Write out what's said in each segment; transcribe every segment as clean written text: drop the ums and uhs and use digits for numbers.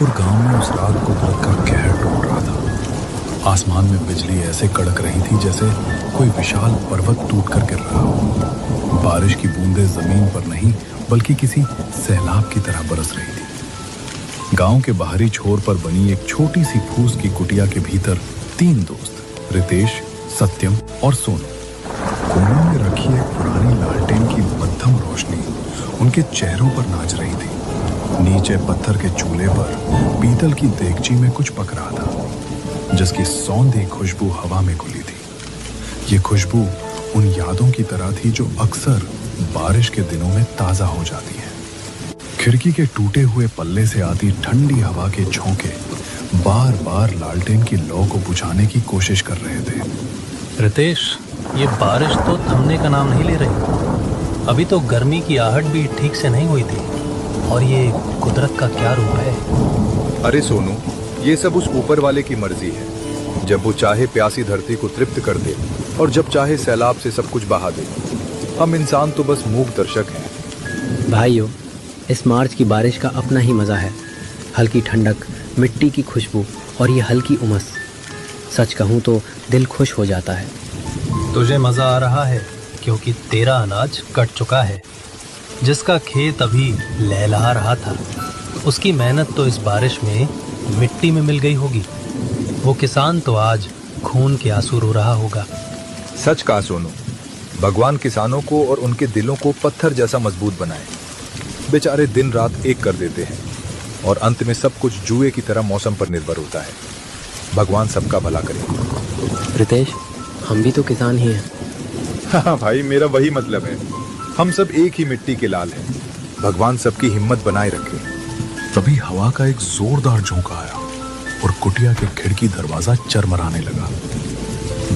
और गांव में उस रात कुदरत का कहर टूट रहा था। आसमान में बिजली ऐसे कड़क रही थी जैसे कोई विशाल पर्वत टूट कर गिर रहा हो। बारिश की बूंदें जमीन पर नहीं बल्कि किसी सैलाब की तरह बरस रही थी। गांव के बाहरी छोर पर बनी एक छोटी सी फूस की कुटिया के भीतर 3 दोस्त रितेश, सत्यम और सोनू कोने में रखी एक पुरानी लालटेन की मध्यम रोशनी उनके चेहरों पर नाच रही थी। नीचे पत्थर के चूल्हे पर पीतल की देगची में कुछ पक रहा था जिसकी सौंधी खुशबू हवा में घुली थी। ये खुशबू उन यादों की तरह थी जो अक्सर बारिश के दिनों में ताजा हो जाती है। खिड़की के टूटे हुए पल्ले से आती ठंडी हवा के झोंके बार बार लालटेन की लौ को बुझाने की कोशिश कर रहे थे। रितेश, ये बारिश तो थमने का नाम नहीं ले रही। अभी तो गर्मी की आहट भी ठीक से नहीं हुई थी और ये कुदरत का क्या रूप है। अरे सोनू, ये सब उस ऊपर वाले की मर्जी है। जब वो चाहे प्यासी धरती को तृप्त कर दे और जब चाहे सैलाब से सब कुछ बहा दे। हम इंसान तो बस मूक दर्शक हैं। भाइयों, इस मार्च की बारिश का अपना ही मज़ा है। हल्की ठंडक, मिट्टी की खुशबू और ये हल्की उमस। सच कहूँ तो दिल खुश हो जाता है। तुझे मज़ा आ रहा है क्योंकि तेरा अनाज कट चुका है। जिसका खेत अभी लहलहा रहा था उसकी मेहनत तो इस बारिश में मिट्टी में मिल गई होगी। वो किसान तो आज खून के आंसू रो रहा होगा। सच कहा सोनू। भगवान किसानों को और उनके दिलों को पत्थर जैसा मजबूत बनाए। बेचारे दिन रात एक कर देते हैं और अंत में सब कुछ जुए की तरह मौसम पर निर्भर होता है। भगवान सबका भला करे। रितेश, हम भी तो किसान ही हैं। हाँ भाई, मेरा वही मतलब है। हम सब एक ही मिट्टी के लाल हैं। भगवान सबकी हिम्मत बनाए रखे। तभी हवा का एक जोरदार झोंका आया और कुटिया के खिड़की दरवाजा चरमराने लगा।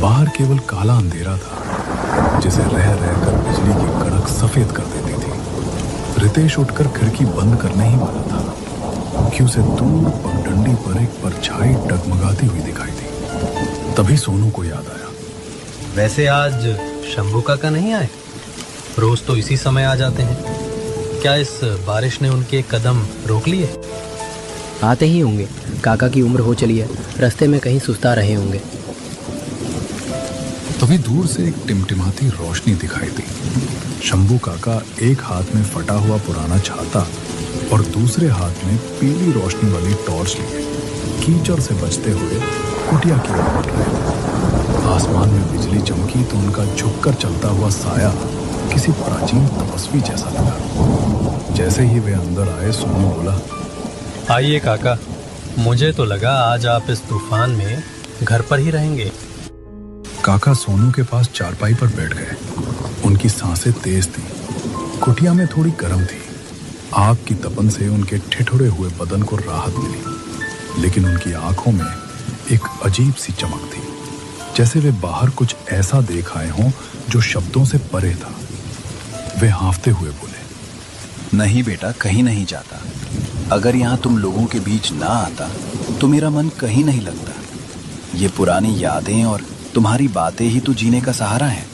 बाहर केवल काला अंधेरा था जिसे रह रहकर बिजली की कड़क सफेद कर देती थी। रितेश उठकर खिड़की बंद करने ही वाला था कि उसे दूर पगडंडी पर एक परछाई डगमगाती हुई दिखाई दी। तभी सोनू को याद आया, वैसे आज शंभू काका नहीं आए? रोज तो इसी समय आ जाते हैं। क्या इस बारिश ने उनके कदम रोक लिए? आते ही होंगे। काका की उम्र हो चली है, रास्ते में कहीं सुस्ता रहे होंगे। तभी दूर से एक टिमटिमाती रोशनी दिखाई दी। शंभू काका एक हाथ में फटा हुआ पुराना छाता और दूसरे हाथ में पीली रोशनी वाली टॉर्च लिए कीचड़ से बचते हुए कुटिया की ओर बढ़ रहे। आसमान में बिजली चमकी तो उनका झुककर चलता हुआ साया किसी प्राचीन तपस्वी जैसा लगा। जैसे ही वे अंदर आए, सोनू बोला, आइए काका, मुझे तो लगा आज आप इस तूफान में घर पर ही रहेंगे। काका सोनू के पास चारपाई पर बैठ गए। उनकी सांसें तेज थी, कुटिया में थोड़ी गर्म थी। आग की तपन से उनके ठिठुरे हुए बदन को राहत मिली, लेकिन उनकी आंखों में एक अजीब सी चमक थी, जैसे वे बाहर कुछ ऐसा देख आए हों जो शब्दों से परे था। वे हांफते हुए बोले, नहीं बेटा, कहीं नहीं जाता। अगर यहाँ तुम लोगों के बीच ना आता तो मेरा मन कहीं नहीं लगता। ये पुरानी यादें और तुम्हारी बातें ही तो जीने का सहारा है।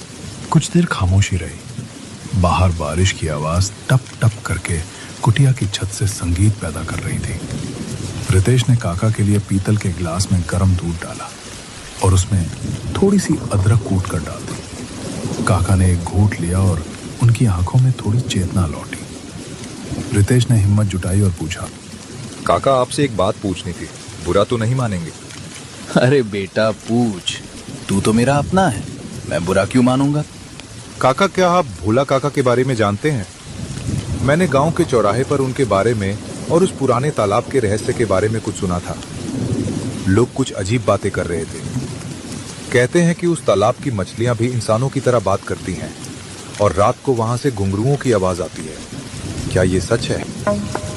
कुछ देर खामोशी रही। बाहर बारिश की आवाज टप टप करके कुटिया की छत से संगीत पैदा कर रही थी। रितेश ने काका के लिए पीतल के गिलास में गर्म दूध डाला और उसमें थोड़ी सी अदरक कूट कर डाल दी। काका ने एक घूंट लिया और उनकी आंखों में थोड़ी चेतना लौटी। रितेश ने हिम्मत जुटाई और पूछा, काका, आपसे एक बात पूछनी थी, बुरा तो नहीं मानेंगे? अरे बेटा पूछ, तू तो मेरा अपना है, मैं बुरा क्यों मानूंगा? काका, क्या आप भोला काका के बारे में जानते हैं? मैंने गांव के चौराहे पर उनके बारे में और उस पुराने तालाब के रहस्य के बारे में कुछ सुना था। लोग कुछ अजीब बातें कर रहे थे। कहते हैं कि उस तालाब की मछलियां भी इंसानों की तरह बात करती हैं और रात को वहां से घुंघरुओं की आवाज आती है। क्या ये सच है?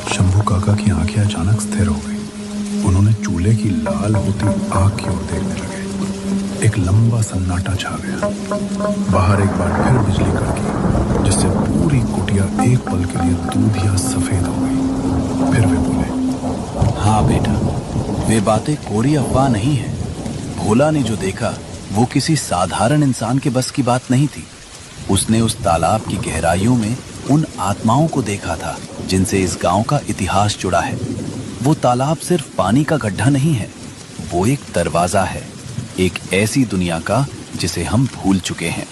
शंभू काका की आंखें अचानक स्थिर हो गई। उन्होंने चूल्हे की लाल होती आग की ओर देखने लगे। एक लंबा सन्नाटा छा गया। बाहर एक बार फिर बिजली कड़की, जिससे पूरी कुटिया एक पल के लिए दूधिया सफेद हो गई। फिर वे बोले, हाँ बेटा, वे बातें कोरी अफवाह नहीं है। भोला ने जो देखा वो किसी साधारण इंसान के बस की बात नहीं थी। उसने उस तालाब की गहराइयों में उन आत्माओं को देखा था जिनसे इस गांव का इतिहास जुड़ा है। वो तालाब सिर्फ पानी का गड्ढा नहीं है, वो एक दरवाजा है, एक ऐसी दुनिया का जिसे हम भूल चुके हैं।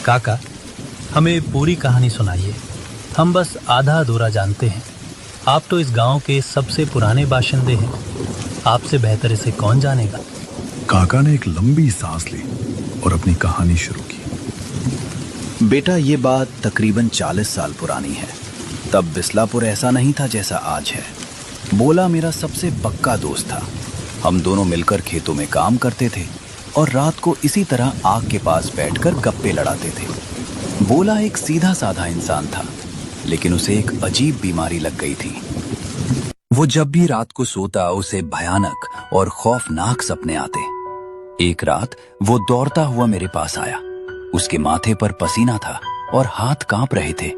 काका, हमें पूरी कहानी सुनाइए। हम बस आधा अधूरा जानते हैं। आप तो इस गांव के सबसे पुराने बाशिंदे हैं, आपसे बेहतर इसे कौन जानेगा। काका ने एक लंबी सांस ली और अपनी कहानी शुरू की। बेटा, ये बात तकरीबन 40 साल पुरानी है। तब बिस्लापुर ऐसा नहीं था जैसा आज है। बोला मेरा सबसे पक्का दोस्त था। हम दोनों मिलकर खेतों में काम करते थे और रात को इसी तरह आग के पास बैठकर गप्पे लड़ाते थे। बोला एक सीधा साधा इंसान था, लेकिन उसे एक अजीब बीमारी लग गई थी। वो जब भी रात को सोता उसे भयानक और खौफनाक सपने आते। एक रात वो दौड़ता हुआ मेरे पास आया। उसके माथे पर पसीना था और हाथ कांप रहे थे।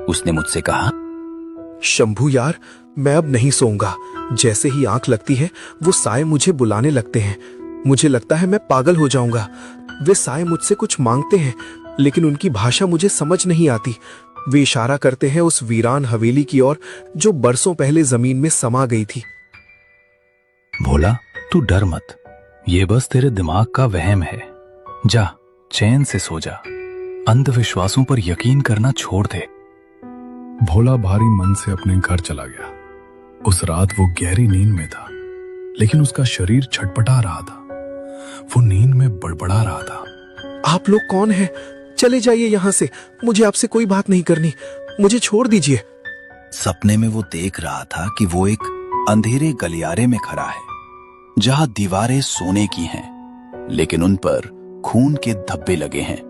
उसने मुझसे कहा, शंभू यार, मैं अब नहीं सोऊंगा। जैसे ही आंख लगती है वो साए मुझे बुलाने लगते हैं। मुझे लगता है मैं पागल हो जाऊंगा। वे साए मुझसे कुछ मांगते हैं, लेकिन उनकी भाषा मुझे समझ नहीं आती। वे इशारा करते हैं उस वीरान हवेली की ओर जो बरसों पहले जमीन में समा गई थी। भोला, तू डर मत, ये बस तेरे दिमाग का वहम है। जा, चैन से सो जा। अंधविश्वासों पर यकीन करना छोड़ दे। भोला भारी मन से अपने घर चला गया। उस रात वो गहरी नींद में था, लेकिन उसका शरीर छटपटा रहा था। वो नींद में बड़बड़ा रहा था। आप लोग कौन हैं? चले जाइए यहाँ से। मुझे आपसे कोई बात नहीं करनी। मुझे छोड़ दीजिए। सपने में वो देख रहा था कि वो एक अंधेरे गलियारे में खड़ा है, जहां दीवारें सोने की हैं, लेकिन उन पर खून के धब्बे लगे हैं।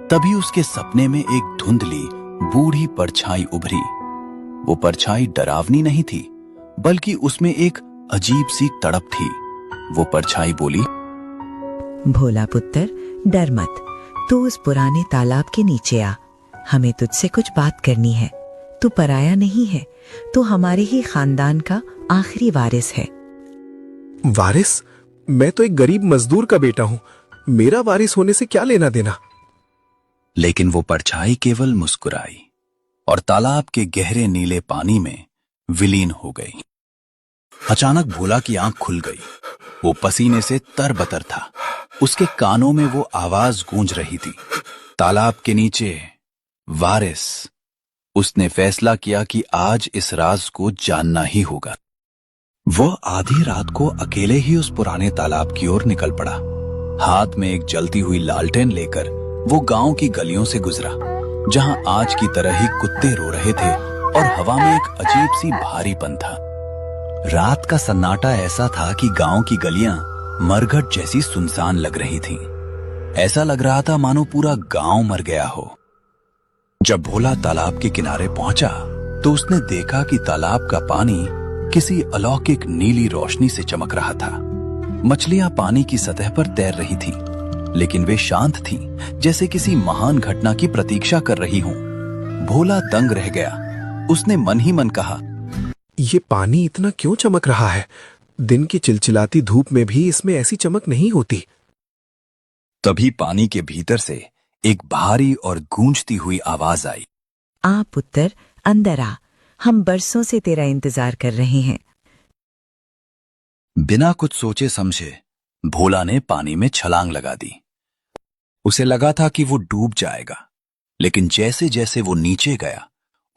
तभी उसके सपने में एक धुंधली बूढ़ी परछाई उभरी। वो परछाई डरावनी नहीं थी, बल्कि उसमें एक अजीब सी तड़प थी। वो परछाई बोली, भोला पुत्र, डर मत। तू उस पुराने तालाब के नीचे आ। हमें तुझसे कुछ बात करनी है। तू पराया नहीं है, तू हमारे ही खानदान का आखिरी वारिस है। वारिस? मैं तो एक गरीब मजदूर का बेटा हूँ। मेरा वारिस होने से क्या लेना देना? लेकिन वो परछाई केवल मुस्कुराई और तालाब के गहरे नीले पानी में विलीन हो गई। अचानक भोला की आंख खुल गई। वो पसीने से तरबतर था। उसके कानों में वो आवाज गूंज रही थी, तालाब के नीचे वारिस। उसने फैसला किया कि आज इस राज को जानना ही होगा। वह आधी रात को अकेले ही उस पुराने तालाब की ओर निकल पड़ा। हाथ में एक जलती हुई लालटेन लेकर वो गांव की गलियों से गुजरा, जहां आज की तरह ही कुत्ते रो रहे थे और हवा में एक अजीब सी भारीपन था। रात का सन्नाटा ऐसा था कि गांव की गलियां मरघट जैसी सुनसान लग रही थीं। ऐसा लग रहा था मानो पूरा गांव मर गया हो। जब भोला तालाब के किनारे पहुंचा तो उसने देखा कि तालाब का पानी किसी अलौकिक नीली रोशनी से चमक रहा था। मछलियां पानी की सतह पर तैर रही थीं, लेकिन वे शांत थीं, जैसे किसी महान घटना की प्रतीक्षा कर रही हों। भोला दंग रह गया। उसने मन ही मन कहा, ये पानी इतना क्यों चमक रहा है? दिन की चिलचिलाती धूप में भी इसमें ऐसी चमक नहीं होती। तभी पानी के भीतर से एक भारी और गूंजती हुई आवाज आई, आ पुत्र, अंदर आ। हम बरसों से तेरा इंतजार कर रहे हैं। बिना कुछ सोचे समझे भोला ने पानी में छलांग लगा दी। उसे लगा था कि वो डूब जाएगा, लेकिन जैसे जैसे वो नीचे गया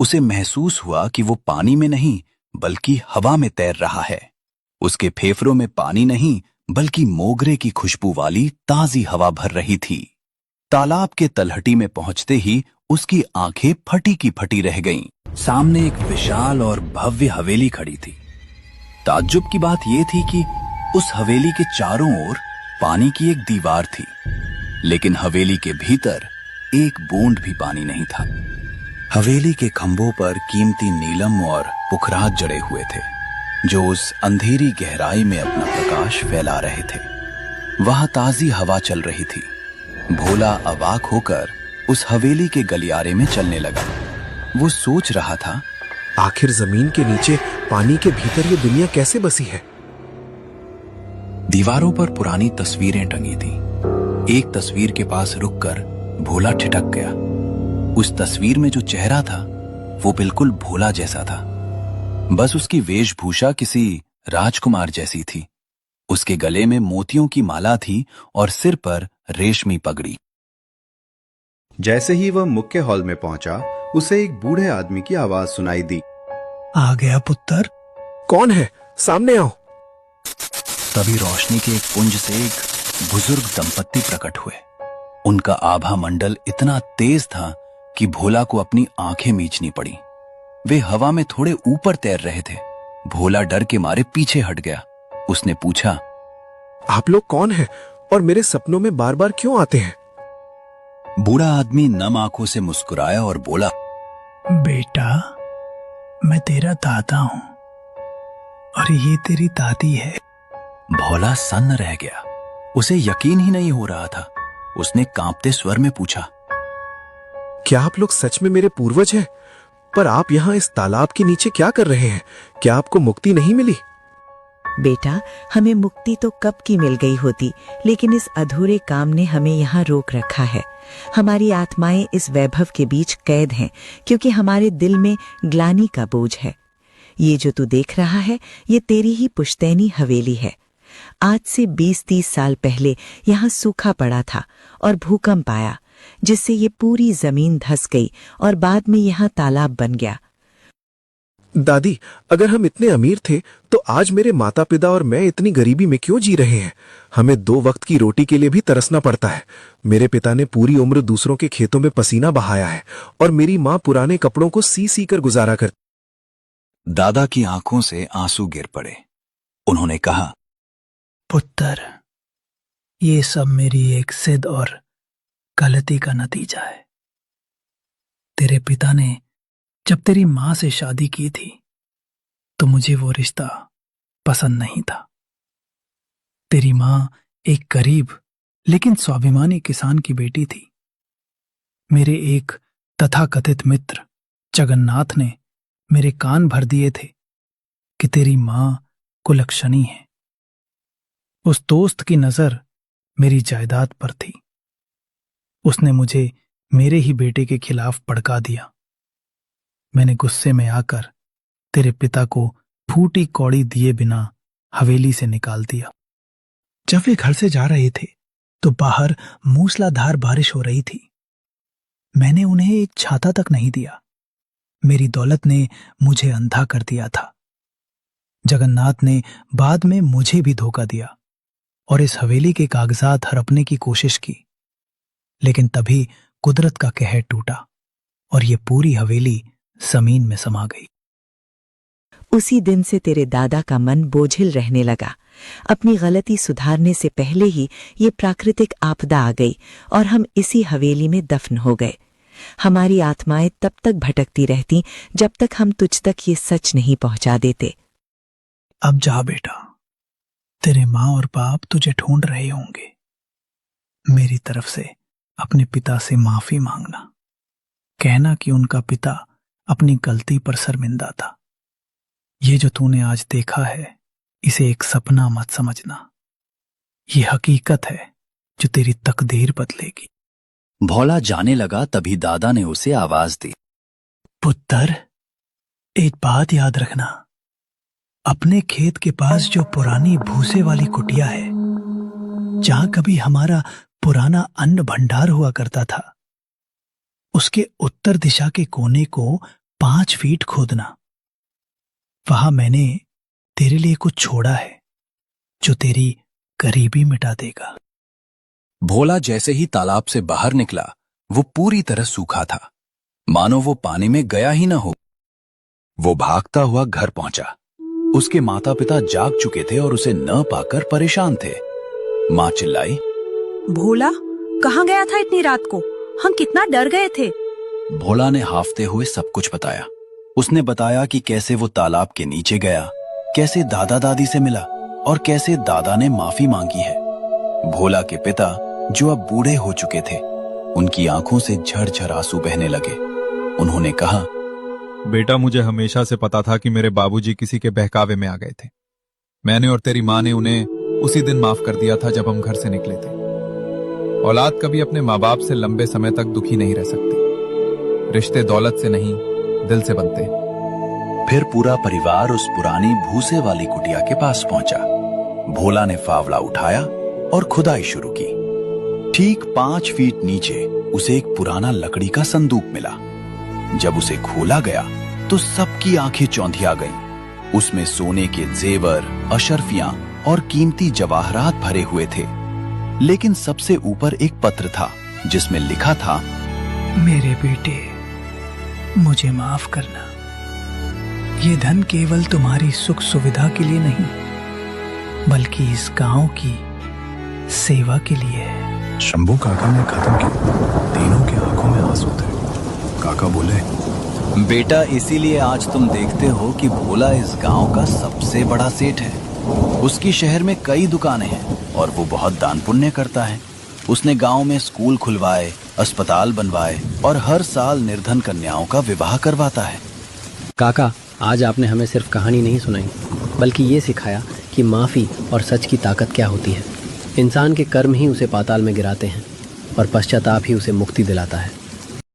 उसे महसूस हुआ कि वो पानी में नहीं बल्कि हवा में तैर रहा है। उसके फेफड़ों में पानी नहीं बल्कि मोगरे की खुशबू वाली ताजी हवा भर रही थी। तालाब के तलहटी में पहुंचते ही उसकी आंखें फटी की फटी रह गईं। सामने एक विशाल और भव्य हवेली खड़ी थी। ताज्जुब की बात यह थी कि उस हवेली के चारों ओर पानी की एक दीवार थी, लेकिन हवेली के भीतर एक बूंद भी पानी नहीं था। हवेली के खंभों पर कीमती नीलम और पुखराज जड़े हुए थे, जो उस अंधेरी गहराई में अपना प्रकाश फैला रहे थे। वहां ताजी हवा चल रही थी। भोला अवाक होकर उस हवेली के गलियारे में चलने लगा। वो सोच रहा था, आखिर जमीन के नीचे पानी के भीतर ये दुनिया कैसे बसी है? दीवारों पर पुरानी तस्वीरें टंगी थी। एक तस्वीर के पास रुककर भोला ठिठक गया। उस तस्वीर में जो चेहरा था वो बिल्कुल भोला जैसा था। बस उसकी वेशभूषा किसी राजकुमार जैसी थी। उसके गले में मोतियों की माला थी और सिर पर रेशमी पगड़ी। जैसे ही वह मुख्य हॉल में पहुंचा, उसे एक बूढ़े आदमी की आवाज सुनाई दी। आ गया पुत्र। कौन है? सामने आओ। तभी रोशनी के एक पुंज से एक बुजुर्ग दंपत्ति प्रकट हुए। उनका आभा मंडल इतना तेज था कि भोला को अपनी आंखें मीचनी पड़ी। वे हवा में थोड़े ऊपर तैर रहे थे। भोला डर के मारे पीछे हट गया। उसने पूछा, आप लोग कौन हैं और मेरे सपनों में बार बार क्यों आते हैं? बूढ़ा आदमी नम आंखों से मुस्कुराया और बोला, बेटा, मैं तेरा दादा हूं और ये तेरी दादी है। भोला सन्न रह गया। उसे यकीन ही नहीं हो रहा था। उसने कांपते स्वर में पूछा, क्या आप लोग सच में मेरे पूर्वज हैं? पर आप यहाँ इस तालाब के नीचे क्या कर रहे हैं? क्या आपको मुक्ति नहीं मिली? बेटा, हमें मुक्ति तो कब की मिल गई होती, लेकिन इस अधूरे काम ने हमें यहाँ रोक रखा है। हमारी आत्माएं इस वैभव के बीच कैद हैं, क्योंकि हमारे दिल में ग्लानि का बोझ है। ये जो तू देख रहा है, ये तेरी ही पुश्तैनी हवेली है। आज से 20-30 साल पहले यहाँ सूखा पड़ा था और भूकंप आया, जिससे ये पूरी जमीन धंस गई और बाद में यहाँ तालाब बन गया। दादी, अगर हम इतने अमीर थे तो आज मेरे माता पिता और मैं इतनी गरीबी में क्यों जी रहे हैं? हमें 2 वक्त की रोटी के लिए भी तरसना पड़ता है। मेरे पिता ने पूरी उम्र दूसरों के खेतों में पसीना बहाया है और मेरी माँ पुराने कपड़ों को सी सी कर गुजारा कर। दादा की आंखों से आंसू गिर पड़े। उन्होंने कहा, पुत्र, ये सब मेरी एक जिद और गलती का नतीजा है। तेरे पिता ने जब तेरी मां से शादी की थी तो मुझे वो रिश्ता पसंद नहीं था। तेरी मां एक गरीब लेकिन स्वाभिमानी किसान की बेटी थी। मेरे एक तथाकथित मित्र जगन्नाथ ने मेरे कान भर दिए थे कि तेरी मां कुलक्षणी है। उस दोस्त की नजर मेरी जायदाद पर थी। उसने मुझे मेरे ही बेटे के खिलाफ भड़का दिया। मैंने गुस्से में आकर तेरे पिता को फूटी कौड़ी दिए बिना हवेली से निकाल दिया। जब वे घर से जा रहे थे तो बाहर मूसलाधार बारिश हो रही थी। मैंने उन्हें एक छाता तक नहीं दिया। मेरी दौलत ने मुझे अंधा कर दिया था। जगन्नाथ ने बाद में मुझे भी धोखा दिया और इस हवेली के कागजात हड़पने की कोशिश की, लेकिन तभी कुदरत का कहर टूटा और ये पूरी हवेली जमीन में समा गई। उसी दिन से तेरे दादा का मन बोझिल रहने लगा। अपनी गलती सुधारने से पहले ही ये प्राकृतिक आपदा आ गई और हम इसी हवेली में दफन हो गए। हमारी आत्माएं तब तक भटकती रहती जब तक हम तुझ तक ये सच नहीं पहुंचा देते। अब जा बेटा, तेरे माँ और बाप तुझे ढूंढ रहे होंगे। मेरी तरफ से अपने पिता से माफी मांगना। कहना कि उनका पिता अपनी गलती पर शर्मिंदा था। ये जो तूने आज देखा है, इसे एक सपना मत समझना। ये हकीकत है जो तेरी तकदीर बदलेगी। भोला जाने लगा तभी दादा ने उसे आवाज दी, पुत्र, एक बात याद रखना। अपने खेत के पास जो पुरानी भूसे वाली कुटिया है, जहां कभी हमारा पुराना अन्न भंडार हुआ करता था, उसके उत्तर दिशा के कोने को 5 फीट खोदना। वहां मैंने तेरे लिए कुछ छोड़ा है जो तेरी गरीबी मिटा देगा। भोला जैसे ही तालाब से बाहर निकला, वो पूरी तरह सूखा था, मानो वो पानी में गया ही ना हो। वो भागता हुआ घर पहुंचा। उसके माता पिता जाग चुके थे और उसे न पाकर परेशान थे। माँ चिल्लाई, भोला, कहाँ गया था इतनी रात को? हम कितना डर गए थे। भोला ने हाफते हुए सब कुछ बताया। उसने बताया कि कैसे वो तालाब के नीचे गया, कैसे दादा दादी से मिला और कैसे दादा ने माफी मांगी है। भोला के पिता, जो अब बूढ़े हो चुके थे, उनकी आंखों से झरझर आंसू बहने लगे। उन्होंने कहा, बेटा, मुझे हमेशा से पता था कि मेरे बाबूजी किसी के बहकावे में आ गए थे। मैंने और तेरी माँ ने उन्हें उसी दिन माफ कर दिया था जब हम घर से निकले थे। औलाद कभी अपने माँ बाप से लंबे समय तक दुखी नहीं रह सकती। रिश्ते दौलत से नहीं, दिल से बनते हैं। फिर पूरा परिवार उस पुरानी भूसे वाली कुटिया के पास पहुंचा। भोला ने फावड़ा उठाया और खुदाई शुरू की। ठीक 5 फीट नीचे उसे एक पुराना लकड़ी का संदूक मिला। जब उसे खोला गया तो सबकी आंखें चौंधिया गईं। उसमें सोने के जेवर, अशर्फियां और कीमती जवाहरात भरे हुए थे। लेकिन सबसे ऊपर एक पत्र था जिसमें लिखा था, मेरे बेटे, मुझे माफ करना। ये धन केवल तुम्हारी सुख सुविधा के लिए नहीं, बल्कि इस गांव की सेवा के लिए है। शंभू काका ने खत्म की। तीनों की आंखों में आंसू थे। काका बोले, बेटा, इसीलिए आज तुम देखते हो कि भोला इस गांव का सबसे बड़ा सेठ है। उसकी शहर में कई दुकानें हैं और वो बहुत दान पुण्य करता है। उसने गांव में स्कूल खुलवाए, अस्पताल बनवाए और हर साल निर्धन कन्याओं का विवाह करवाता है। काका, आज आपने हमें सिर्फ कहानी नहीं सुनाई, बल्कि ये सिखाया कि माफ़ी और सच की ताकत क्या होती है। इंसान के कर्म ही उसे पाताल में गिराते हैं और पश्चाताप ही उसे मुक्ति दिलाता है।